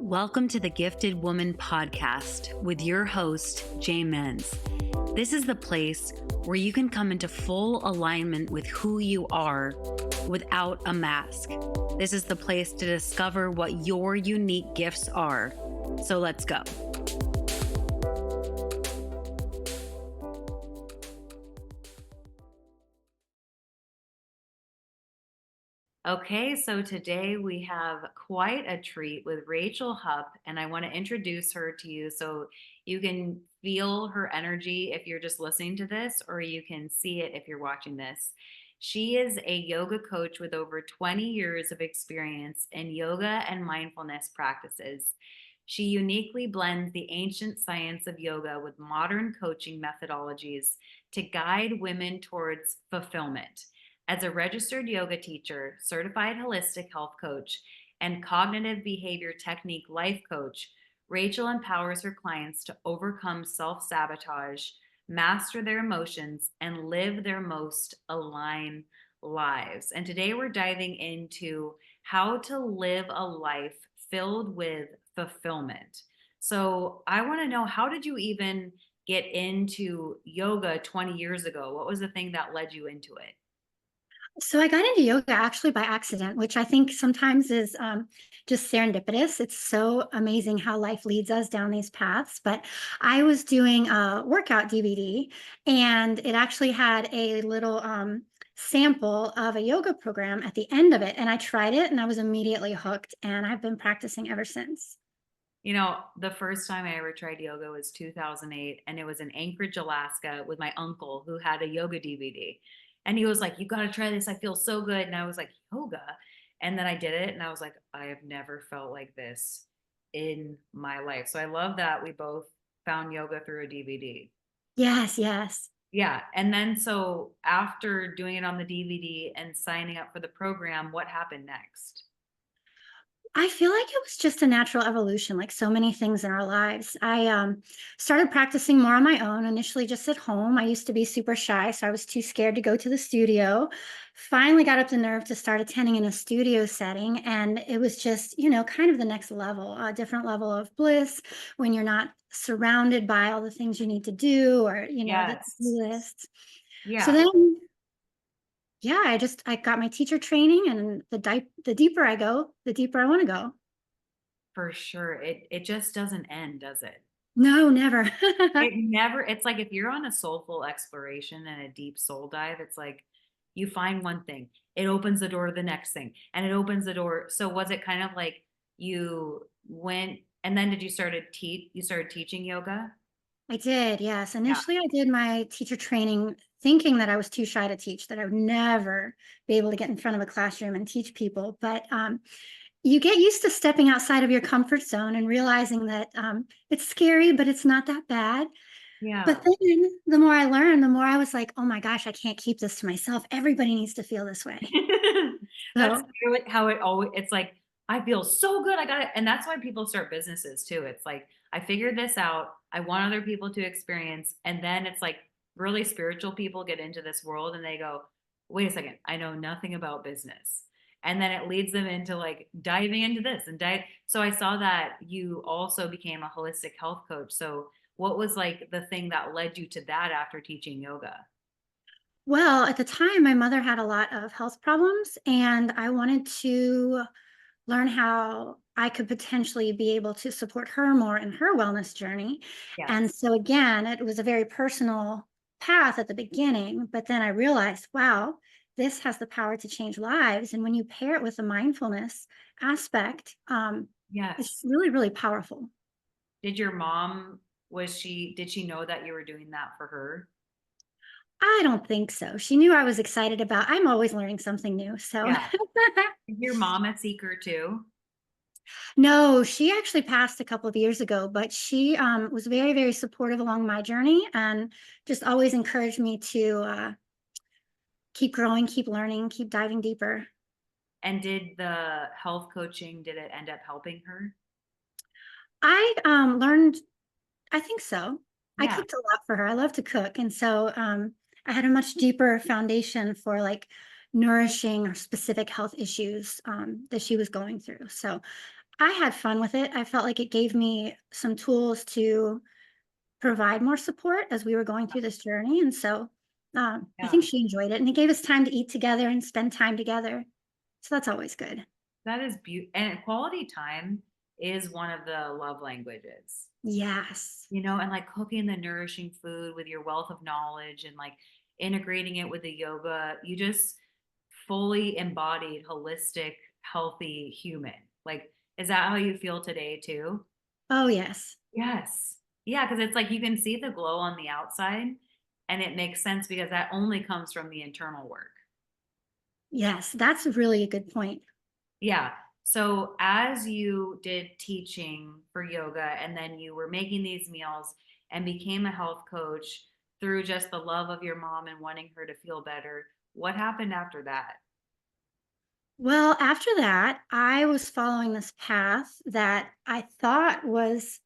Welcome to the Gifted Woman podcast with your host, Muenz. This is the place where you can come into full alignment with who you are without a mask. This is the place to discover what your unique gifts are. So let's go. Okay, so today we have quite a treat with Rachel Hupp, and I want to introduce her to you so you can feel her energy if you're just listening to this, or you can see it if you're watching this. She is a yoga coach with over 20 years of experience in yoga and mindfulness practices. She uniquely blends the ancient science of yoga with modern coaching methodologies to guide women towards fulfillment. As a registered yoga teacher, certified holistic health coach, and cognitive behavior technique life coach, Rachel empowers her clients to overcome self-sabotage, master their emotions, and live their most aligned lives. And today we're diving into how to live a life filled with fulfillment. So I want to know, how did you even get into yoga 20 years ago? What was the thing that led you into it? So I got into yoga actually by accident, which I think sometimes is just serendipitous. It's so amazing how life leads us down these paths. But I was doing a workout DVD, and it actually had a little sample of a yoga program at the end of it. And I tried it, and I was immediately hooked, and I've been practicing ever since. The first time I ever tried yoga was 2008, and it was in Anchorage, Alaska, with my uncle who had a yoga DVD. And he was like, "You got to try this. I feel so good." And I was like, "Yoga?" And then I did it, and I was like, "I have never felt like this in my life." So I love that we both found yoga through a DVD. Yes, yes. Yeah. And then so after doing it on the DVD and signing up for the program, what happened next? I feel like it was just a natural evolution, like so many things in our lives. I started practicing more on my own, initially just at home. I used to be super shy, so I was too scared to go to the studio. Finally got up the nerve to start attending in a studio setting. And it was just, kind of the next level, a different level of bliss when you're not surrounded by all the things you need to do or, the to-do Yes. list. So Yeah. then yeah, I got my teacher training, and the deeper I go, the deeper I want to go. For sure. It just doesn't end, does it? No, never. It's like if you're on a soulful exploration and a deep soul dive, it's like you find one thing, it opens the door to the next thing, and it opens the door. So was it kind of like you went and then did you started teaching yoga? I did, yes. Yeah. Initially, I did my teacher training thinking that I was too shy to teach, that I would never be able to get in front of a classroom and teach people. But you get used to stepping outside of your comfort zone and realizing that it's scary, but it's not that bad. But Yeah. then the more I learned, the more I was like, oh my gosh, I can't keep this to myself. Everybody needs to feel this way. That's So how it always it's like, I feel so good, I got it. And that's why people start businesses too. It's like, I figured this out. I want other people to experience. And then it's like really spiritual people get into this world and they go, wait a second, I know nothing about business. And then it leads them into like diving into this and dive. So I saw that you also became a holistic health coach. So what was like the thing that led you to that after teaching yoga? well, at the time, my mother had a lot of health problems, and I wanted to learn how I could potentially be able to support her more in her wellness journey. And Yes. so, again, it was a very personal path at the beginning, but then I realized, wow, this has the power to change lives. And when you pair it with the mindfulness aspect, it's Yes. really, really powerful. Did your mom did she know that you were doing that for her? I don't think so. She knew I was excited about. I'm always learning something new. So Yeah. Is your mom a seeker too? no, she actually passed a couple of years ago, but she was very, very supportive along my journey and just always encouraged me to keep growing, keep learning, keep diving deeper. And did the health coaching, did it end up helping her? I learned, I think so. I Yeah. cooked a lot for her. I love to cook. And so I had a much deeper foundation for like nourishing or specific health issues that she was going through. So I had fun with it. I felt like it gave me some tools to provide more support as we were going through this journey, and so, I Yeah. think she enjoyed it, and it gave us time to eat together and spend time together, so that's always good. That is beautiful. And quality time is one of the love languages. Yes. And like cooking the nourishing food with your wealth of knowledge and like integrating it with the yoga, you just fully embodied holistic, healthy human. Like, is that how you feel today too? Oh, yes. Yes. Yeah, because it's like you can see the glow on the outside, and it makes sense because that only comes from the internal work. Yes, that's really a good point. Yeah. So as you did teaching for yoga and then you were making these meals and became a health coach through just the love of your mom and wanting her to feel better, what happened after that? Well, after that, I was following this path that I thought was,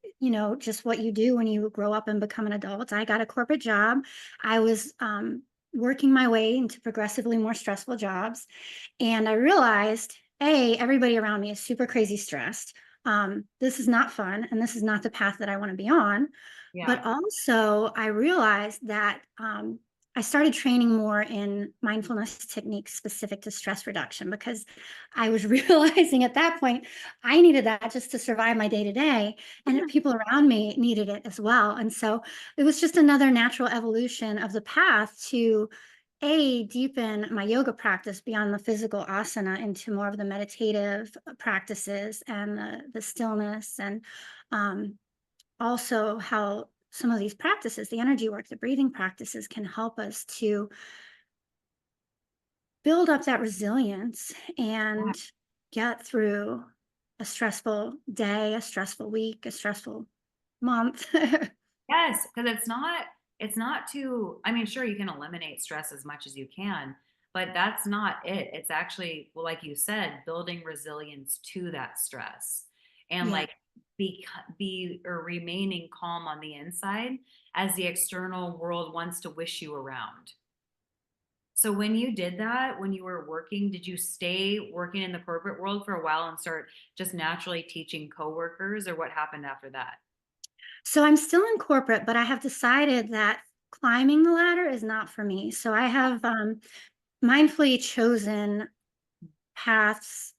just what you do when you grow up and become an adult. I got a corporate job. I was working my way into progressively more stressful jobs. And I realized, A, everybody around me is super crazy stressed. This is not fun. And this is not the path that I want to be on. But Yeah. also, I realized that I started training more in mindfulness techniques specific to stress reduction because I was realizing at that point I needed that just to survive my day to day, and that people around me needed it as well. And so it was just another natural evolution of the path to deepen my yoga practice beyond the physical asana into more of the meditative practices and the stillness and um, also how some of these practices, the energy work, the breathing practices can help us to build up that resilience and get through a stressful day, a stressful week, a stressful month. Yes, because it's not too, I mean, sure, you can eliminate stress as much as you can, but that's not it. It's actually, well, like you said, building resilience to that stress and Yeah. like be or remaining calm on the inside as the external world wants to wish you around. So when you did that, when you were working, did you stay working in the corporate world for a while and start just naturally teaching coworkers, or what happened after that? So I'm still in corporate, but I have decided that climbing the ladder is not for me. So I have mindfully chosen paths,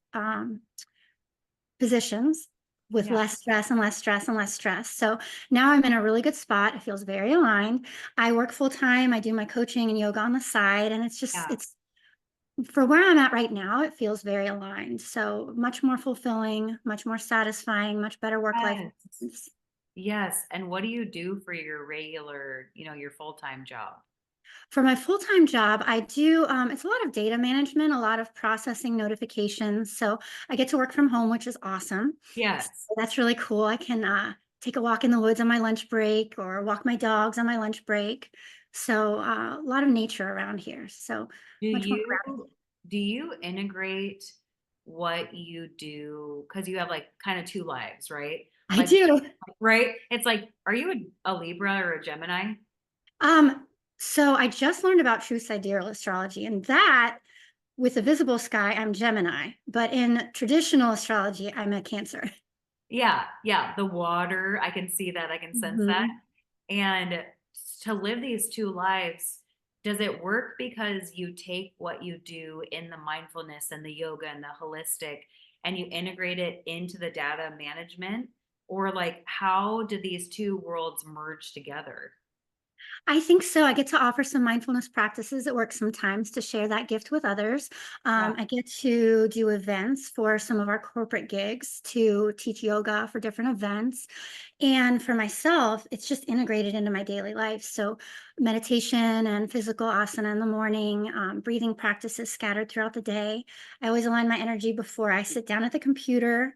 positions with Yeah, less stress and less stress and less stress. So now I'm in a really good spot. It feels very aligned. I work full time. I do my coaching and yoga on the side. And yeah. it's for where I'm at right now, it feels very aligned. So much more fulfilling, much more satisfying, much better work life Yes. balance. Yes, and what do you do for your regular, your full-time job? For my full-time job, I do it's a lot of data management, a lot of processing notifications. So I get to work from home, which is awesome. So Yes. that's really cool. I can take a walk in the woods on my lunch break or walk my dogs on my lunch break. So a lot of nature around here. So Do much more you gratitude. do you integrate what you do because you have like kind of two lives, right? I Like, do. right? It's like, are you a Libra or a Gemini? Um, so I just learned about true sidereal astrology, and that with the visible sky, I'm Gemini, but in traditional astrology, I'm a Cancer. Yeah, yeah, the water, I can see that, I can sense that. Mhm. And to live these two lives, does it work because you take what you do in the mindfulness and the yoga and the holistic and you integrate it into the data management? Or like, how do these two worlds merge together? I think so. I get to offer some mindfulness practices at work sometimes to share that gift with others. Yeah. I get to do events for some of our corporate gigs to teach yoga for different events. And for myself, it's just integrated into my daily life. So, meditation and physical asana in the morning, breathing practices scattered throughout the day. I always align my energy before I sit down at the computer.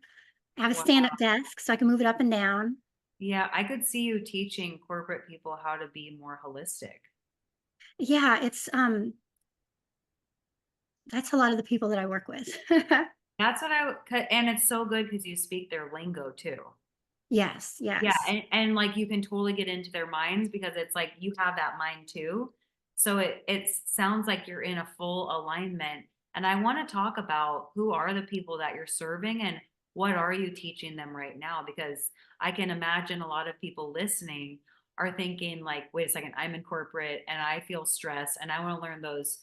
I have a Wow. stand up desk so I can move it up and down. Yeah, I could see you teaching corporate people how to be more holistic. Yeah, it's that's a lot of the people that I work with. That's what and it's so good because you speak their lingo too. Yes, Yeah, yes. and like you can totally get into their minds because it's like you have that mind too. So it sounds like you're in a full alignment. And I want to talk about who are the people that you're serving and what are you teaching them right now? Because I can imagine a lot of people listening are thinking like, wait a second, I'm in corporate and I feel stress and I want to learn those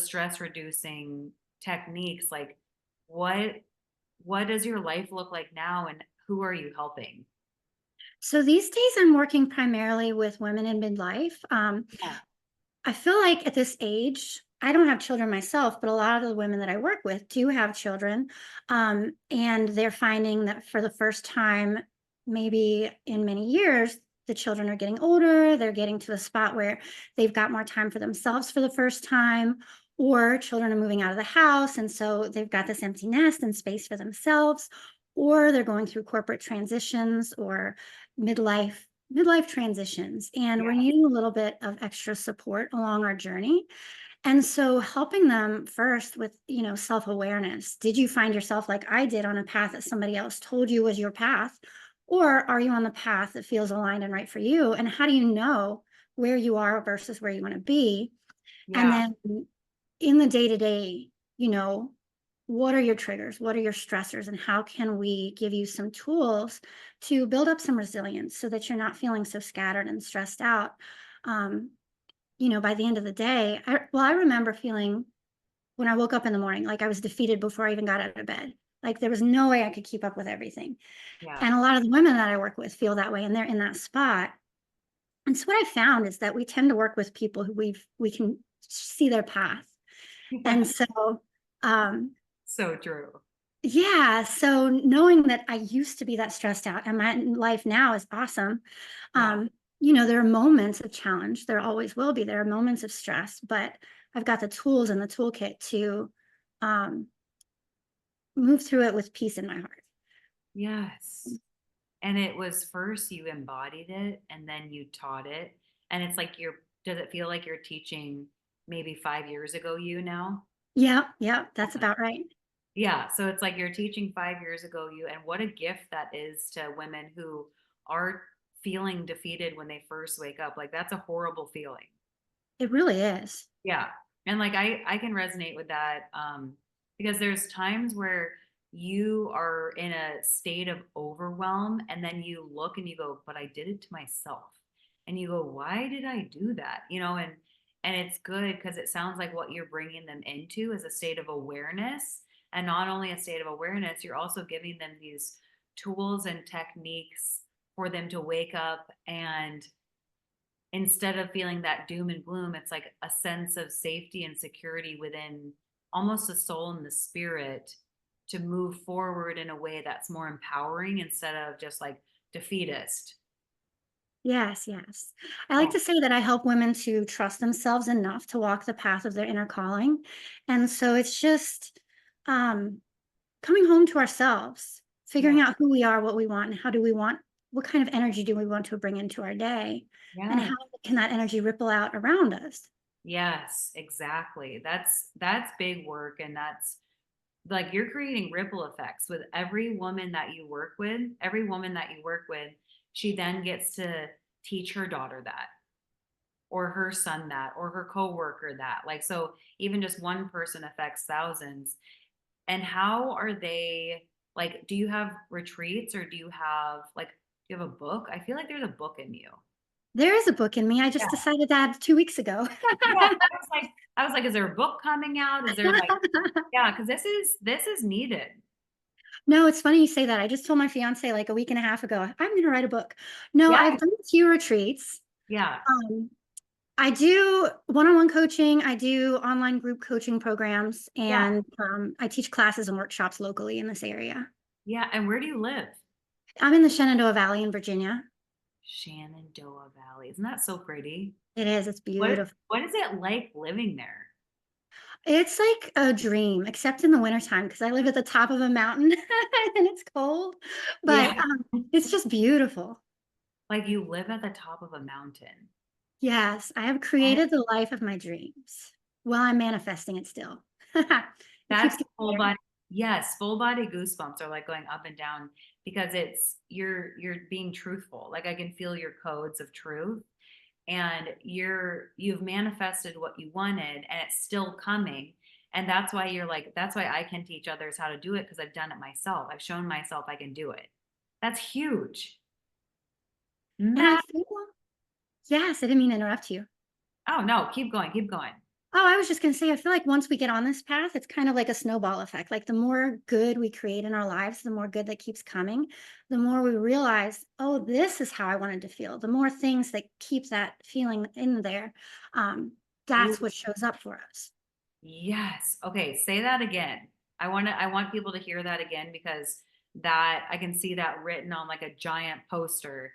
stress reducing techniques. Like what what does your life look like now and who are you helping? So these days, I'm working primarily with women in midlife. Yeah. I feel like at this age, I don't have children myself, but a lot of the women that I work with do have children. And they're finding that for the first time, maybe in many years, the children are getting older. They're getting to a spot where they've got more time for themselves for the first time, or children are moving out of the house. And so they've got this empty nest and space for themselves, or they're going through corporate transitions or midlife midlife transitions, and we're Yeah. needing a little bit of extra support along our journey. And so helping them first with, self-awareness. Did you find yourself like I did on a path that somebody else told you was your path? Or are you on the path that feels aligned and right for you? And how do you know where you are versus where you want to be? And Yeah. then in the day to day, what are your triggers? What are your stressors? And how can we give you some tools to build up some resilience so that you're not feeling so scattered and stressed out? Um, by the end of the day, I remember feeling when I woke up in the morning like I was defeated before I even got out of bed. Like there was no way I could keep up with everything. Yeah. And a lot of the women that I work with feel that way and they're in that spot. And so what I found is that we tend to work with people who we can see their path. And so um So true. yeah, so knowing that I used to be that stressed out and my life now is awesome. Yeah. Um, there are moments of challenge. There always will be. There are moments of stress, but I've got the tools in the toolkit to um, move through it with peace in my heart. Yes. And it was first you embodied it and then you taught it. And it's like does it feel like you're teaching maybe 5 years ago you now? Yeah, yeah, that's about right. Yeah. So it's like you're teaching 5 years ago you, and what a gift that is to women who are feeling defeated when they first wake up. Like that's a horrible feeling. It really is. Yeah. And like I can resonate with that because there's times where you are in a state of overwhelm and then you look and you go, but I did it to myself. And you go, why did I do that? And it's good because it sounds like what you're bringing them into is a state of awareness, and not only a state of awareness, you're also giving them these tools and techniques for them to wake up, and instead of feeling that doom and gloom, it's like a sense of safety and security within almost the soul and the spirit to move forward in a way that's more empowering instead of just like defeatist. Yes, yes. I like Yeah. to say that I help women to trust themselves enough to walk the path of their inner calling. And so it's just um, coming home to ourselves, Yeah. figuring out who we are, what we want, and what kind of energy do we want to bring into our day, and Yeah. how can that energy ripple out around us? Yes, exactly. That's big work, and that's like you're creating ripple effects with every woman that you work with. Every woman that you work with, she then gets to teach her daughter that, or her son that, or her coworker that. Like, so even just one person affects thousands. And how are they, like, do you have retreats, or do you have like, do you have a book? I feel like there's a book in you. There is a book in me. I Yeah. just decided that 2 weeks ago. Yeah. I was like, is there a book coming out? Is there like, yeah, because this is needed. No, it's funny you say that. I just told my fiance like a week and a half ago, I'm going to write a book. No, Yeah. I've done a few retreats. Yeah. Um, I do one-on-one coaching. I do online group coaching programs, Yeah. and I teach classes and workshops locally in this area. Yeah. And where do you live? I'm in the Shenandoah Valley in Virginia. Shenandoah Valley. Isn't that so pretty? It is. It's What beautiful. what is it like living there? It's like a dream, except in the wintertime because I live at the top of a mountain and it's cold, but Yeah. it's just beautiful. Like you live at the top of a mountain. Yes, I have That- created the life of my dreams. Well, I'm manifesting it still. It keeps That's getting full better. body. Yes, full body goosebumps are like going up and down because it's you're being truthful. Like I can feel your codes of truth, and you've manifested what you wanted and it's still coming. And that's why you're like, that's why I can teach others how to do it because I've done it myself. I've shown myself I can do it. That's huge. And I Matt. feel yes, I didn't mean to interrupt you. Oh no, keep going, keep going. Oh, I was just gonna say, I feel like once we get on this path, it's kind of like a snowball effect. Like the more good we create in our lives, the more good that keeps coming, the more we realize, oh, this is how I wanted to feel. The more things that keep that feeling in there, um, that's Ooh, what shows up for us. yes. Okay, say that again. I want people to hear that again because that I can see that written on like a giant poster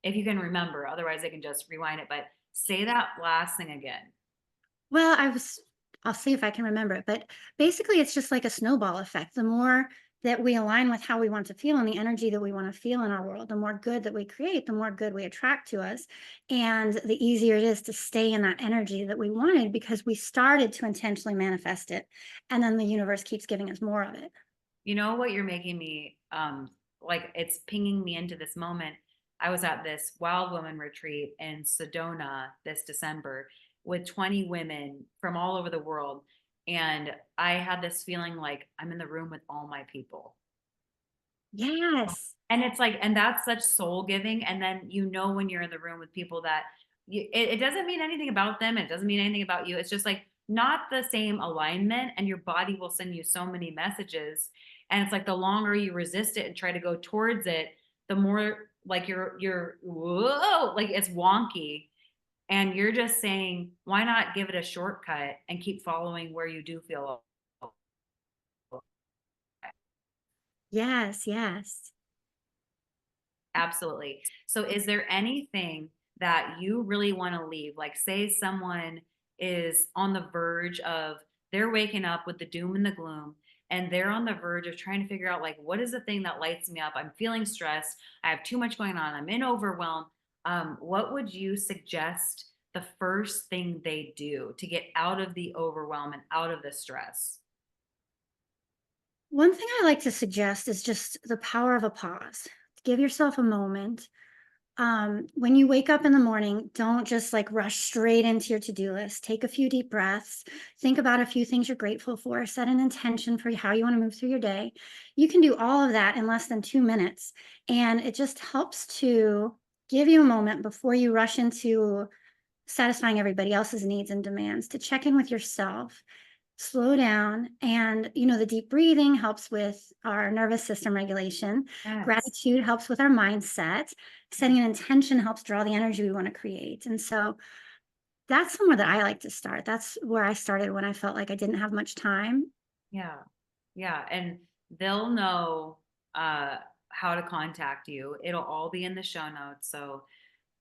if you can remember. Otherwise, I can just rewind it. But say that last thing again. Well, I'll see if I can remember it, but basically it's just like a snowball effect. The more that we align with how we want to feel and the energy that we want to feel in our world, the more good that we create, the more good we attract to us. And the easier it is to stay in that energy that we wanted because we started to intentionally manifest it. And then the universe keeps giving us more of it. You know what you're making me like it's pinging me into this moment. I was at this wild woman retreat in Sedona this December with 20 women from all over the world. And I had this feeling like I'm in the room with all my people. Yes. And it's like, and that's such soul giving. And then you know when you're in the room with people that it doesn't mean anything about them. It doesn't mean anything about you. It's just like not the same alignment, and your body will send you so many messages. And it's like the longer you resist it and try to go towards it, the more like you're whoa, like it's wonky. And you're just saying, why not give it a shortcut and keep following where you do feel. Yes. Yes. Absolutely. So is there anything that you really want to leave? Like, say someone is on the verge of they're waking up with the doom and the gloom, and they're on the verge of trying to figure out, like, what is the thing that lights me up? I'm feeling stressed. I have too much going on. I'm in overwhelm. What would you suggest the first thing they do to get out of the overwhelm and out of the stress? One thing I like to suggest is just the power of a pause. Give yourself a moment. When you wake up in the morning, don't just like rush straight into your to-do list. Take a few deep breaths. Think about a few things you're grateful for. Set an intention for how you want to move through your day. You can do all of that in less than 2 minutes. And it just helps to give you a moment before you rush into satisfying everybody else's needs and demands to check in with yourself, slow down. And, the deep breathing helps with our nervous system regulation. Yes. Gratitude helps with our mindset. Setting an intention helps draw the energy we want to create. And so that's somewhere that I like to start. That's where I started when I felt like I didn't have much time. Yeah. Yeah. And they'll know uh how to contact you. It'll all be in the show notes. So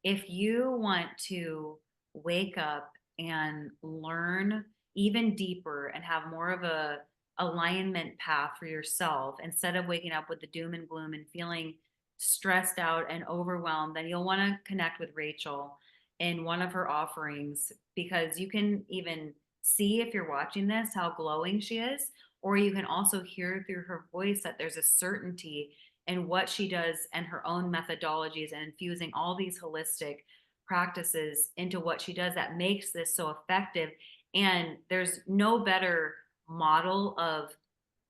if you want to wake up and learn even deeper and have more of a alignment path for yourself instead of waking up with the doom and gloom and feeling stressed out and overwhelmed, then you'll want to connect with Rachel in one of her offerings because you can even see if you're watching this how glowing she is, or you can also hear through her voice that there's a certainty in what she does and her own methodologies and infusing all these holistic practices into what she does that makes this so effective. And there's no better model of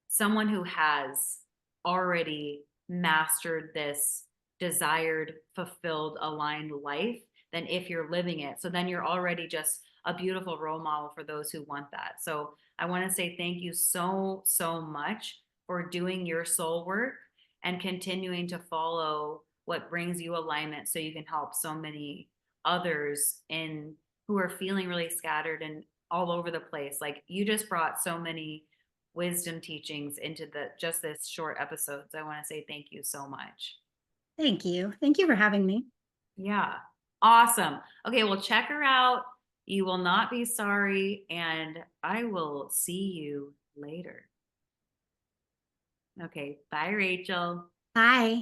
someone who has already mastered this desired, fulfilled, aligned life than if you're living it. So then you're already just a beautiful role model for those who want that. So I want to say thank you so, so much for doing your soul work and continuing to follow what brings you alignment so you can help so many others in who are feeling really scattered and all over the place. Like you just brought so many wisdom teachings into the just this short episodes. I want to say thank you so much. Thank you. Thank you for having me. Yeah. Awesome. Okay, well check her out. You will not be sorry and I will see you later. Okay, bye Rachel. Bye.